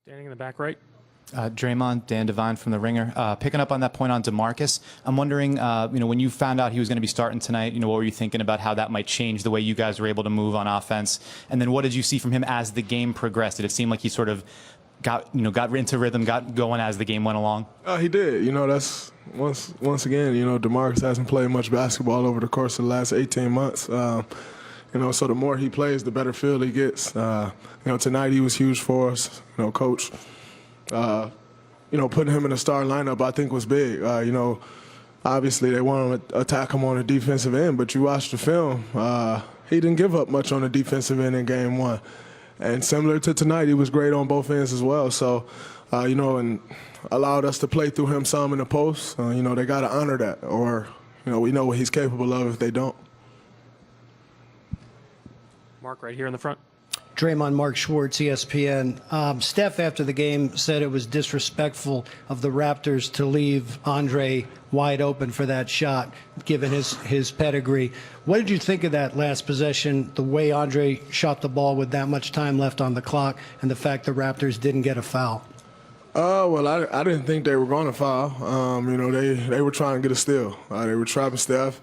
Standing in the back right. Draymond, Dan Devine from The Ringer. Picking up on that point on DeMarcus, I'm wondering, when you found out he was going to be starting tonight, what were you thinking about how that might change the way you guys were able to move on offense? And then what did you see from him as the game progressed? Did it seem like he sort of got into rhythm, got going as the game went along? He did. That's once again, DeMarcus hasn't played much basketball over the course of the last 18 months. So the more he plays, the better feel he gets. Tonight he was huge for us. Coach, putting him in the star lineup I think was big. Obviously they want to attack him on the defensive end, but you watch the film, he didn't give up much on the defensive end in game one. And similar to tonight, he was great on both ends as well. So, and allowed us to play through him some in the post. They got to honor that, or, we know what he's capable of if they don't. Mark, right here in the front. Draymond, Mark Schwartz, ESPN. Steph, after the game, said it was disrespectful of the Raptors to leave Andre wide open for that shot, given his pedigree. What did you think of that last possession, the way Andre shot the ball with that much time left on the clock, and the fact the Raptors didn't get a foul? Well, I didn't think they were going to foul. They were trying to get a steal. They were trapping Steph.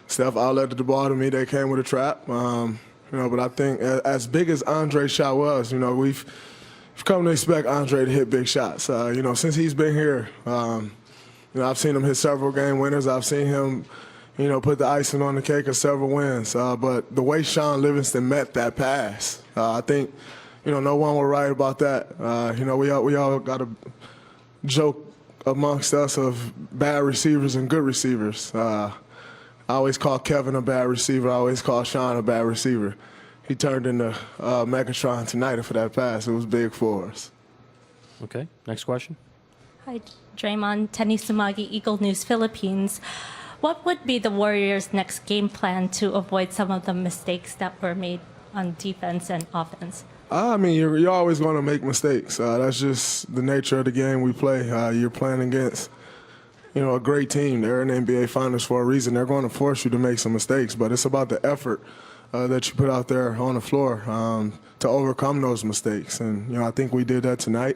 Steph outletted the ball to me. They came with a trap. But I think as big as Andre's shot was, we've come to expect Andre to hit big shots. Since he's been here, I've seen him hit several game winners. I've seen him, put the icing on the cake of several wins. But the way Sean Livingston met that pass, I think, no one will write about that. We all got a joke amongst us of bad receivers and good receivers. I always call Kevin a bad receiver. I always call Sean a bad receiver. He turned into Megatron tonight for that pass. It was big for us. Okay, next question. Hi, Draymond. Tenny Sumagi, Eagle News, Philippines. What would be the Warriors' next game plan to avoid some of the mistakes that were made on defense and offense? You're always going to make mistakes. That's just the nature of the game we play. You're playing against a great team. They're in the NBA Finals for a reason. They're going to force you to make some mistakes, but it's about the effort that you put out there on the floor to overcome those mistakes. And, I think we did that tonight.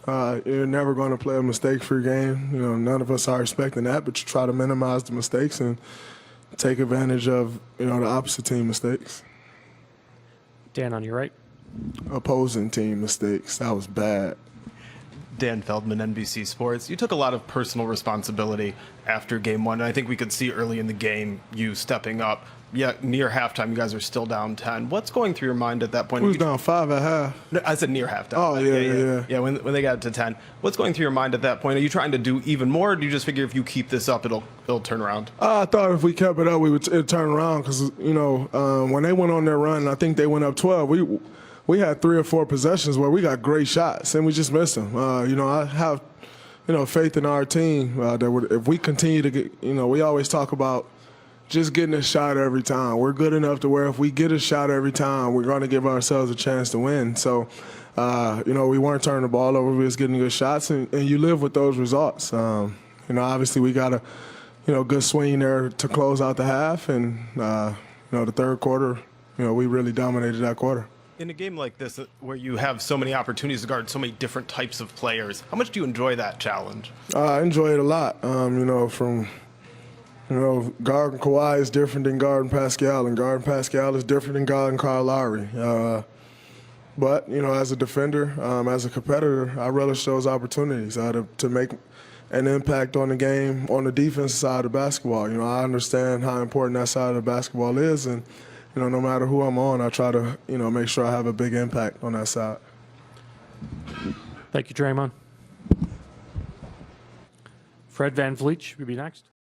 You're never going to play a mistake-free game. None of us are expecting that, but you try to minimize the mistakes and take advantage of, the opposite team mistakes. Dan, on your right. Opposing team mistakes. That was bad. Dan Feldman, NBC Sports. You took a lot of personal responsibility after game one, and I think we could see early in the game you stepping up. Yet near halftime, you guys are still down 10. What's going through your mind at that point? We was down 5 at half. No, I said near halftime. Oh, yeah. Yeah, when they got to 10. What's going through your mind at that point? Are you trying to do even more, or do you just figure if you keep this up, it'll turn around? I thought if we kept it up, it'd turn around because, when they went on their run, I think they went up 12. We had 3 or 4 possessions where we got great shots, and we just missed them. I have, faith in our team that if we continue to get, we always talk about just getting a shot every time. We're good enough to where if we get a shot every time, we're going to give ourselves a chance to win. So, we weren't turning the ball over. We was getting good shots, and you live with those results. Obviously we got a, good swing there to close out the half, and, the third quarter, we really dominated that quarter. In a game like this, where you have so many opportunities to guard so many different types of players, how much do you enjoy that challenge? I enjoy it a lot. Guarding Kawhi is different than guarding Pascal, and guarding Pascal is different than guarding Kyle Lowry. But, as a defender, as a competitor, I relish those opportunities to make an impact on the game on the defensive side of basketball. I understand how important that side of basketball is, and no matter who I'm on, I try to, make sure I have a big impact on that side. Thank you, Draymond. Fred VanVleet will be next.